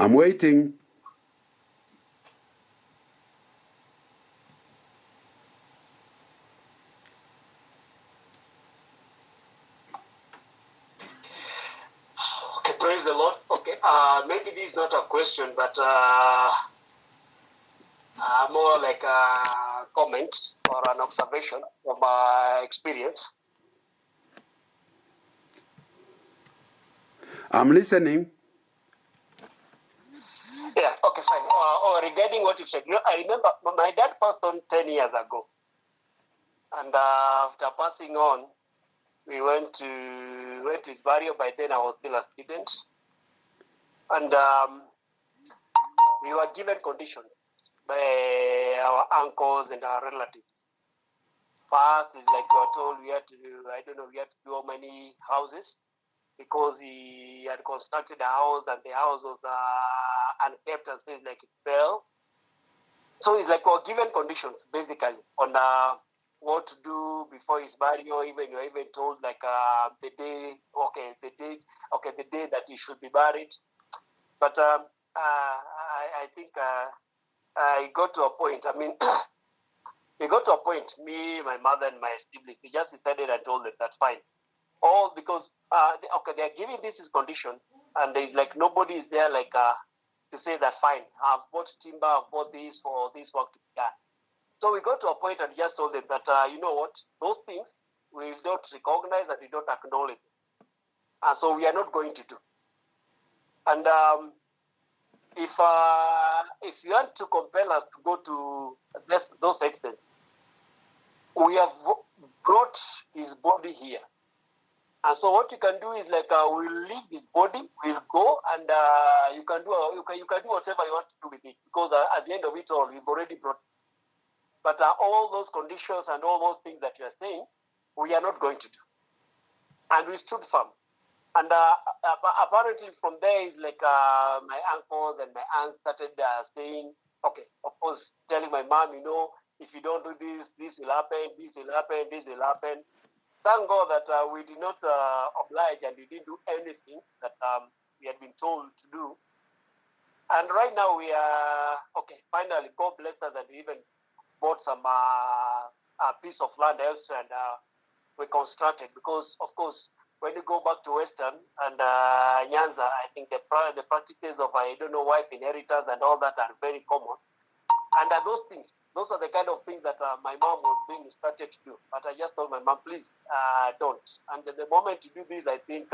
I'm waiting. Okay, praise the Lord. Okay, maybe this is not a question, but more like a comment or an observation from my experience. I'm listening. Yeah, okay, fine. Regarding what you said, I remember my dad passed on 10 years ago. And after passing on, we went to his burial. By then, I was still a student. And we were given conditions by our uncles and our relatives. First, is like you were told, we had to do how many houses, because he had constructed a house and the house was unkept and things like it fell. So it's like we're given conditions basically on what to do before his burial. You're even told like the day that he should be buried. But I think it got to a point. I mean, it got to a point. Me, my mother, and my siblings, we just decided and told them that's fine. All because they're giving this as condition, and there's like nobody is there like to say that fine. I've bought timber, I've bought this for this work to be done. So we got to a point and just told them that you know what, those things we don't recognize and we don't acknowledge, and so we are not going to do. And if you want to compel us to go to those extents, we have brought his body here. And so what you can do is like we'll leave his body, we'll go, and you can do whatever you want to do with it, because at the end of it all, we've already brought. But all those conditions and all those things that you are saying, we are not going to do. And we stood firm. And apparently from there is like my uncles and my aunts started saying, okay, of course, telling my mom, you know, if you don't do this, this will happen, this will happen, this will happen. Thank God that we did not oblige and we didn't do anything that we had been told to do. And right now we are, finally, God bless us, and we even bought some piece of land elsewhere, and we constructed, because, of course, when you go back to Western and Nyanza, I think the practices of, wife inheritance and all that are very common. And those are the kind of things that my mom was being instructed to do. But I just told my mom, please, don't. And the moment you do this, I think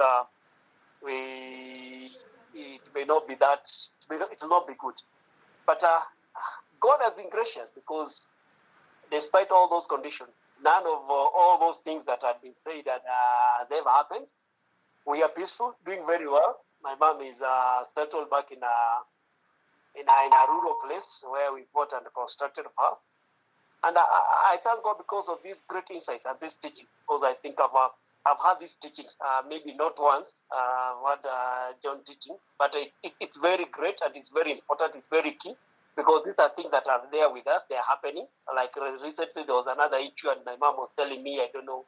it may not be that, it will not be good. But God has been gracious, because despite all those conditions, none of all those things that had been said that they've happened. We are peaceful, doing very well. My mom is settled back in a rural place where we bought and constructed her. And I thank God because of these great insights and this teaching, because I think I've had these teachings, maybe not once, what John teaching, but it's very great and it's very important, it's very key, because these are things that are there with us, they're happening. Like recently there was another issue and my mom was telling me, I don't know,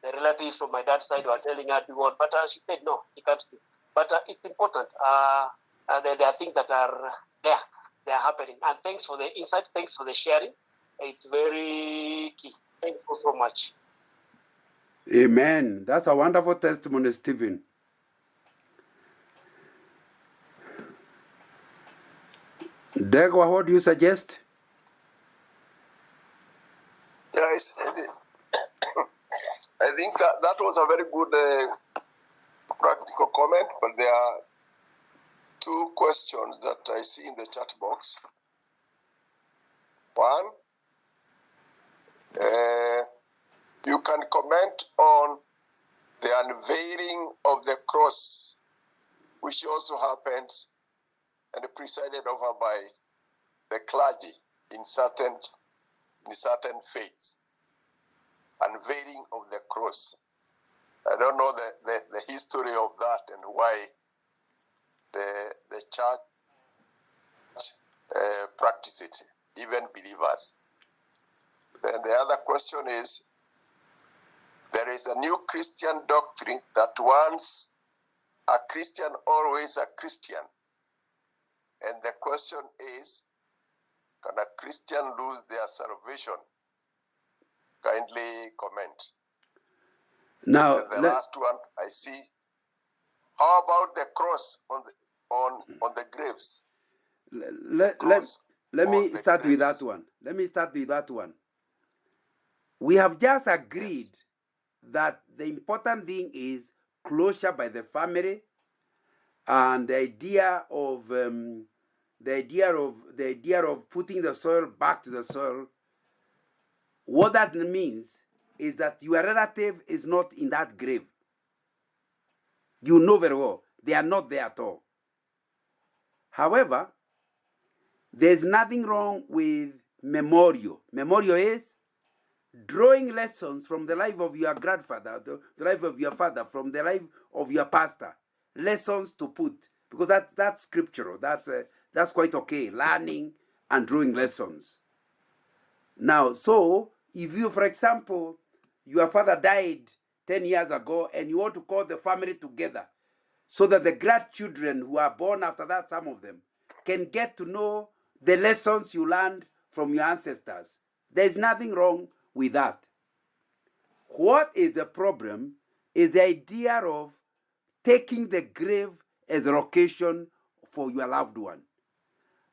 the relatives from my dad's side were telling her to go on, but she said no, she can't do. But it's important. There are things that are there, they're happening. And thanks for the insight, thanks for the sharing. It's very key. Thank you so much. Amen. That's a wonderful testimony, Stephen. Degwa, what do you suggest? Yes, I think that was a very good practical comment, but there are two questions that I see in the chat box. One, you can comment on the unveiling of the cross, which also happens and presided over by the clergy in certain faiths. Unveiling of the cross. I don't know the history of that and why the church practice it, even believers. Then the other question is, there is a new Christian doctrine that once a Christian, always a Christian. And the question is, can a Christian lose their salvation? Kindly comment. Now, And the last one I see. How about the cross on the graves? let me start with that one. Let me start with that one. We have just agreed that the important thing is closure by the family, and the idea of putting the soil back to the soil. What that means is that your relative is not in that grave. You know very well they are not there at all. However, there's nothing wrong with memorial. Memorial is drawing lessons from the life of your grandfather, the life of your father, from the life of your pastor. Lessons to put, because that's scriptural. That's quite okay. Learning and drawing lessons. Now, so if you, for example, your father died 10 years ago and you want to call the family together so that the grandchildren who are born after that, some of them, can get to know the lessons you learned from your ancestors, there's nothing wrong with that. What is the problem is the idea of taking the grave as a location for your loved one.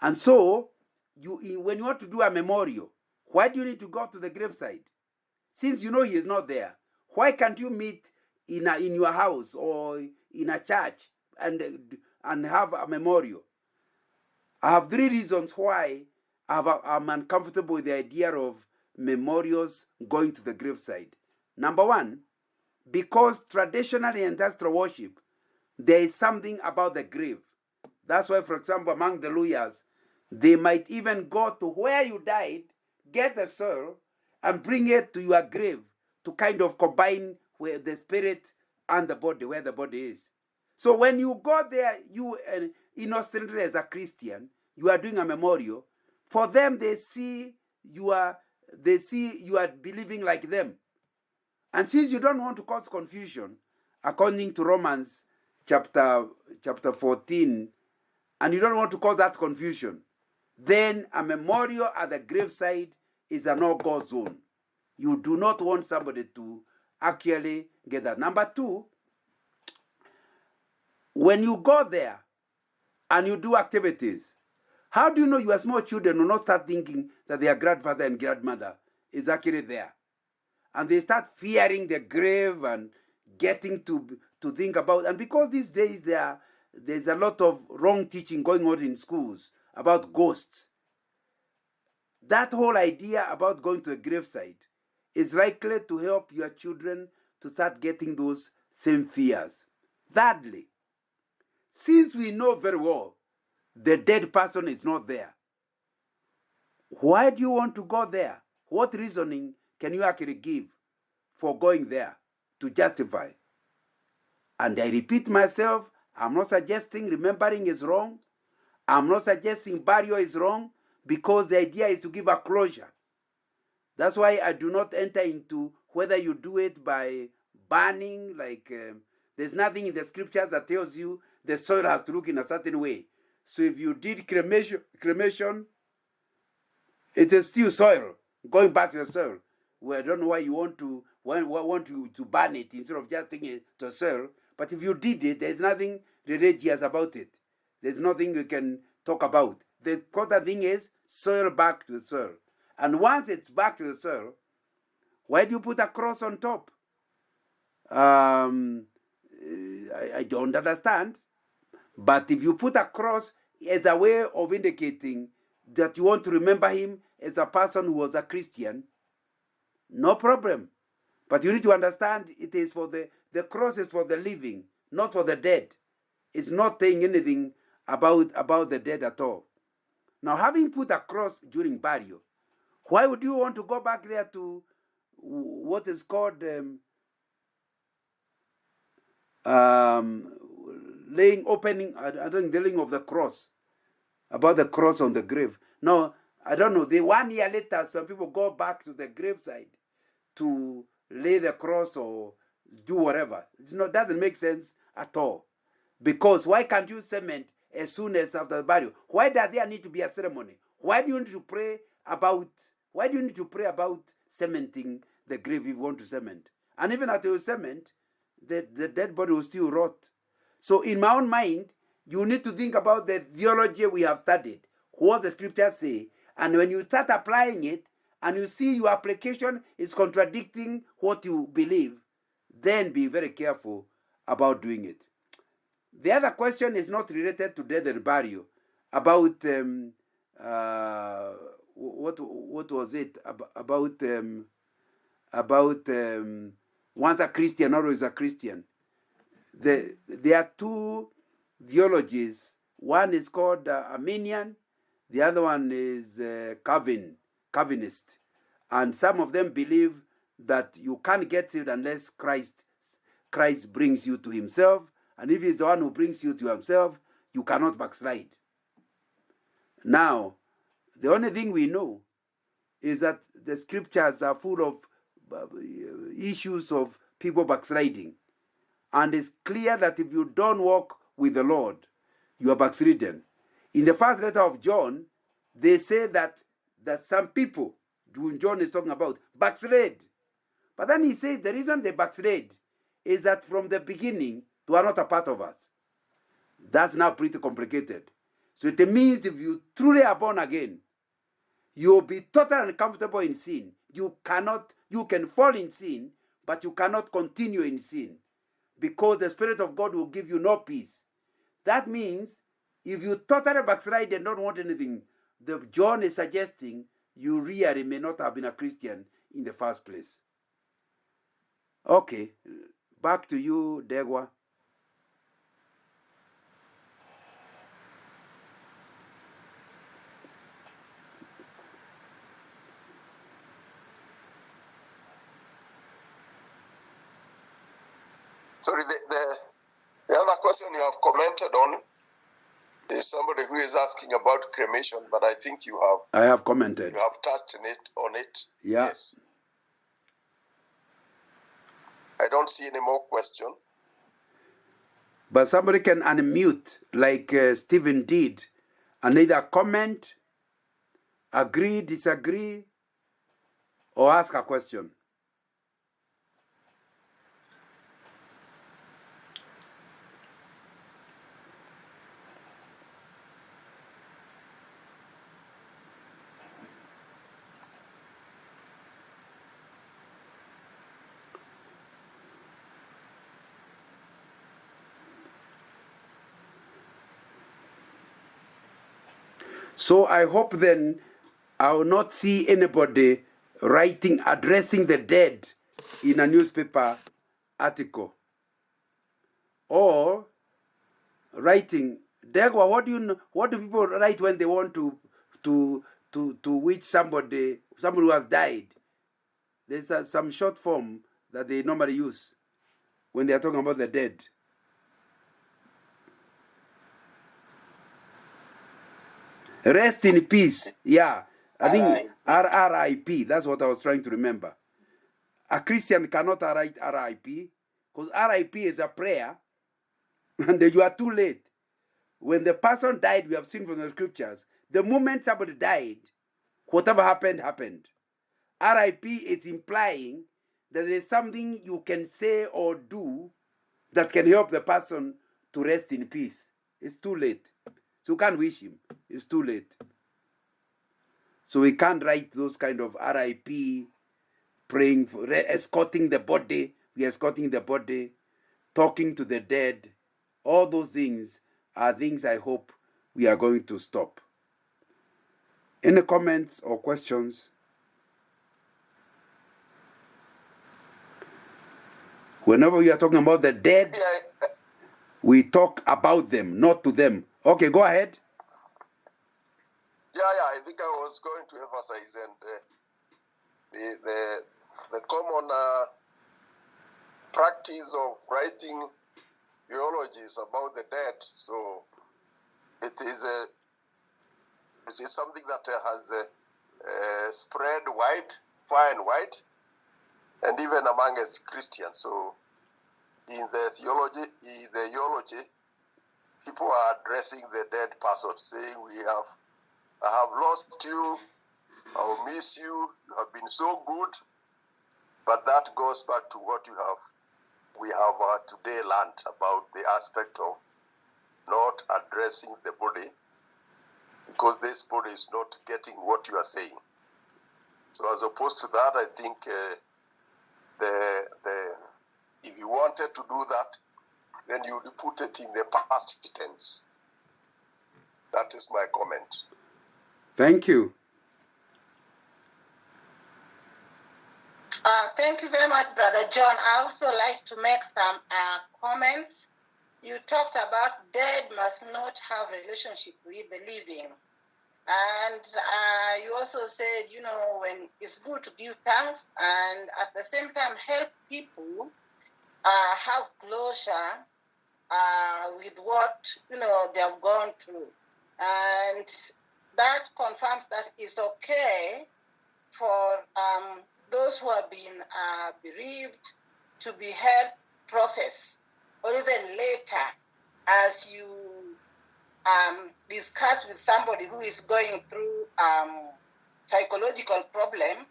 And so, when you want to do a memorial, why do you need to go to the graveside? Since you know he is not there, why can't you meet in your house or in a church and have a memorial? I have 3 reasons why I'm uncomfortable with the idea of memorials going to the graveside. Number 1, because traditionally in ancestral worship, there is something about the grave. That's why, for example, among the lawyers, they might even go to where you died, get the soil, and bring it to your grave to kind of combine with the spirit and the body, where the body is. So when you go there, you innocently as a Christian, you are doing a memorial. For them, they see you are believing like them. And since you don't want to cause confusion, according to Romans chapter 14, and you don't want to cause that confusion, then a memorial at the graveside is a no-go zone. You do not want somebody to actually get that. Number 2, when you go there and you do activities, how do you know your small children will not start thinking that their grandfather and grandmother is actually there? And they start fearing the grave and getting to think about, and because these days there's a lot of wrong teaching going on in schools about ghosts. That whole idea about going to a graveside is likely to help your children to start getting those same fears. Thirdly, since we know very well the dead person is not there, why do you want to go there? What reasoning can you actually give for going there to justify? And I repeat myself, I'm not suggesting remembering is wrong. I'm not suggesting burial is wrong, because the idea is to give a closure. That's why I do not enter into whether you do it by burning, there's nothing in the scriptures that tells you the soil has to look in a certain way. So if you did cremation, it is still soil, going back to the soil. Well, I don't know why you want to burn it instead of just taking it to soil. But if you did it, there's nothing religious about it. There's nothing you can talk about. The important thing is soil back to the soil. And once it's back to the soil, why do you put a cross on top? I don't understand. But if you put a cross as a way of indicating that you want to remember him as a person who was a Christian, no problem. But you need to understand it is for the cross is for the living, not for the dead. It's not saying anything about the dead at all. Now, having put a cross during burial, why would you want to go back there to what is called the laying of the cross, about the cross on the grave? Now, I don't know, 1 year later, some people go back to the graveside to lay the cross or do whatever. It doesn't make sense at all. Because why can't you cement as soon as after the burial. Why does there need to be a ceremony? Why do you need to pray about? Why do you need to pray about cementing the grave if you want to cement? And even after you cement, the dead body will still rot. So in my own mind, you need to think about the theology we have studied, what the scriptures say, and when you start applying it, and you see your application is contradicting what you believe, then be very careful about doing it. The other question is not related to death and burial. About what was it about once a Christian, always a Christian. There are two theologies. One is called Arminian, the other one is Calvinist, and some of them believe that you can't get saved unless Christ brings you to himself, and if he's the one who brings you to himself, you cannot backslide. Now, the only thing we know is that the scriptures are full of issues of people backsliding, and it's clear that if you don't walk with the Lord, you are backslidden. In the first letter of John, they say that some people, whom John is talking about, backslid. But then he says the reason they backslid is that from the beginning, they are not a part of us. That's now pretty complicated. So it means if you truly are born again, you'll be totally uncomfortable in sin. You can fall in sin, but you cannot continue in sin, because the Spirit of God will give you no peace. That means if you totally backslide and don't want anything, John is suggesting you really may not have been a Christian in the first place. Okay, back to you, Degwa. Sorry, the other question you have commented on is somebody who is asking about cremation, but I think you have. I have commented. You have touched on it. Yeah. Yes. I don't see any more question. But somebody can unmute, like Stephen did, and either comment, agree, disagree, or ask a question. So I hope then I will not see anybody addressing the dead in a newspaper article, or writing. Degwa, what do people write when they want to wish somebody who has died? There's some short form that they normally use when they are talking about the dead. Rest in peace. Yeah, I think RIP. That's what I was trying to remember. A Christian cannot write RIP, because RIP is a prayer, and you are too late. When the person died, we have seen from the scriptures, the moment somebody died, whatever happened, happened. RIP is implying that there is something you can say or do that can help the person to rest in peace. It's too late. So you can't wish him. It's too late. So we can't write those kind of RIP, praying for, escorting the body. We are escorting the body, talking to the dead. All those things are things I hope we are going to stop. Any comments or questions? Whenever we are talking about the dead, we talk about them, not to them. Okay, go ahead. Yeah, I think I was going to emphasize and the common practice of writing eulogies about the dead. So it is something that has spread far and wide, and even among us Christians. So in the eulogy, people are addressing the dead person, saying, I have lost you, I will miss you, you have been so good. But that goes back to what we have today learned about the aspect of not addressing the body, because this body is not getting what you are saying. So as opposed to that, I think if you wanted to do that, then you would put it in the past tense. That is my comment. Thank you. Thank you very much, Brother John. I also like to make some comments. You talked about dead must not have relationship with the living. And you also said, when it's good to give thanks and at the same time help people have closure with what, they have gone through. And that confirms that it's okay for those who have been bereaved to be helped process, or even later as you discuss with somebody who is going through psychological problem,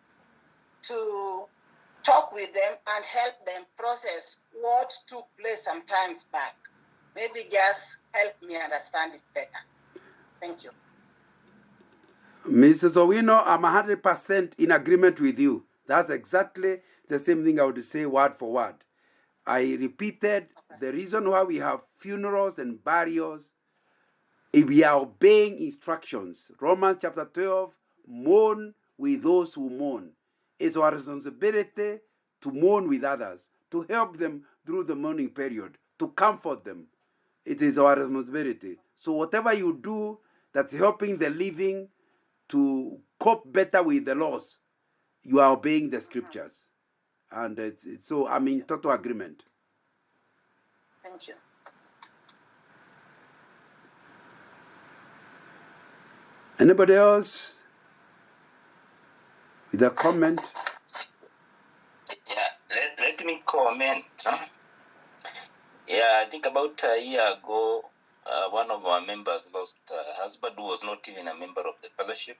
to talk with them and help them process what took place some times back. Maybe just help me understand it better. Thank you. Mrs. Owino, I'm 100% in agreement with you. That's exactly the same thing I would say word for word. I repeated the reason why we have funerals and burials. If we are obeying instructions, Romans chapter 12, mourn with those who mourn. It's our responsibility to mourn with others, to help them through the mourning period, to comfort them. It is our responsibility. So whatever you do that's helping the living to cope better with the loss, you are obeying the scriptures. And so I'm in total agreement. Thank you. Anybody else with a comment? Yeah, let me comment. Yeah, I think about a year ago, one of our members lost a husband who was not even a member of the fellowship,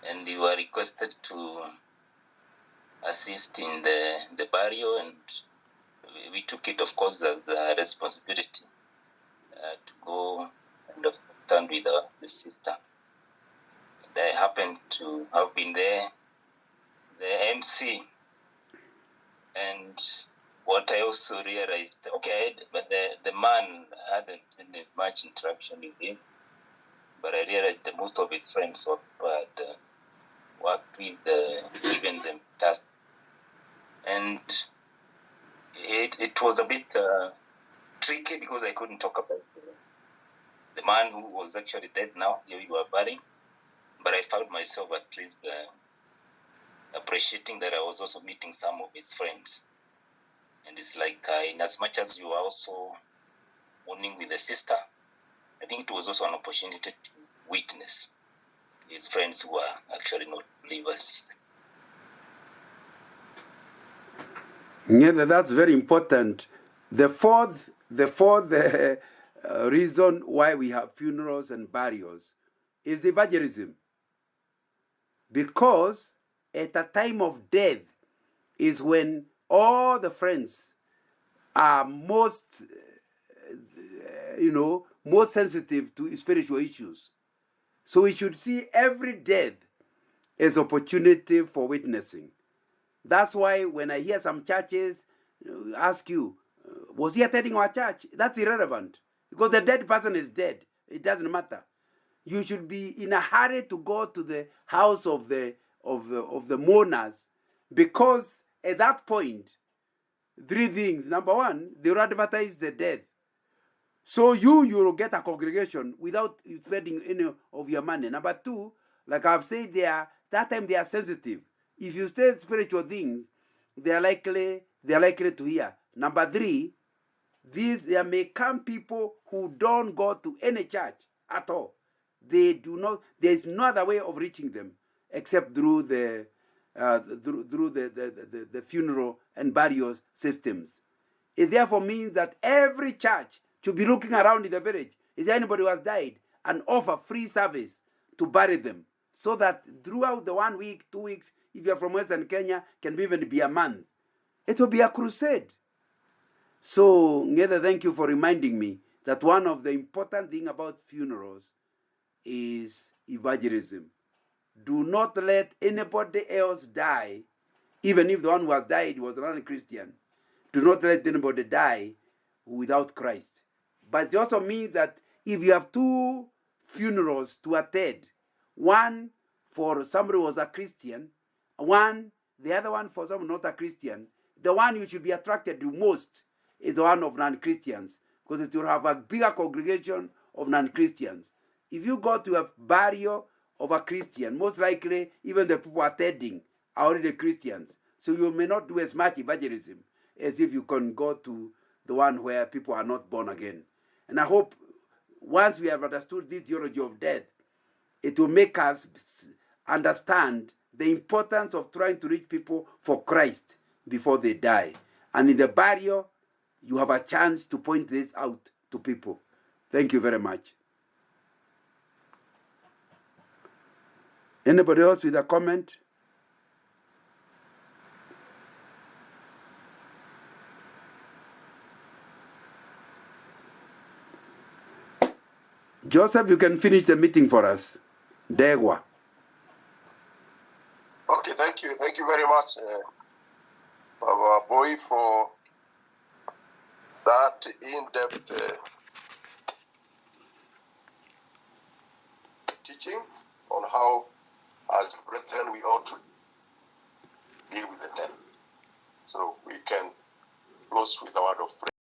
and we were requested to assist in the burial, and we took it, of course, as a responsibility to go and stand with the sister. And I happened to have been there, the MC, and what I also realized, but the man hadn't had much interaction with him, but I realized that most of his friends had worked with, given them tasks. And it was a bit tricky because I couldn't talk about the man who was actually dead now, we were burying, but I found myself at least appreciating that I was also meeting some of his friends. And it's like, in as much as you are also mourning with the sister, I think it was also an opportunity to witness his friends who are actually not believers. Yeah, that's very important. The fourth reason why we have funerals and burials is evangelism. Because at a time of death is when all the friends are most sensitive to spiritual issues. So we should see every death as opportunity for witnessing. That's why when I hear some churches ask you, was he attending our church? That's irrelevant. Because the dead person is dead. It doesn't matter. You should be in a hurry to go to the house of the mourners, because at that point, three things. Number one, they will advertise the death. So you will get a congregation without spending any of your money. Number two, like I've said, that time they are sensitive. If you say spiritual things, they are likely to hear. Number three, there may come people who don't go to any church at all. They do not. There is no other way of reaching them except through the funeral and burial systems. It therefore means that every church should be looking around in the village. Is there anybody who has died? And offer free service to bury them. So that throughout the 1 week, 2 weeks, if you're from Western Kenya, can even be a month. It will be a crusade. So, Ngeda, thank you for reminding me that one of the important things about funerals is evangelism. Do not let anybody else die, even if the one who has died was not a Christian. Do not let anybody die without Christ. But it also means that if you have 2 funerals to attend, one for somebody who was a Christian, the other one for someone not a Christian, the one you should be attracted to most is the one of non-Christians, because it will have a bigger congregation of non-Christians. If you go to a burial of a Christian, most likely even the people attending are already Christians. So you may not do as much evangelism as if you can go to the one where people are not born again. And I hope once we have understood this theology of death, it will make us understand the importance of trying to reach people for Christ before they die. And in the burial, you have a chance to point this out to people. Thank you very much. Anybody else with a comment? Joseph, you can finish the meeting for us. Degwa. Okay, thank you. Thank you very much, Baba Boy, for that in-depth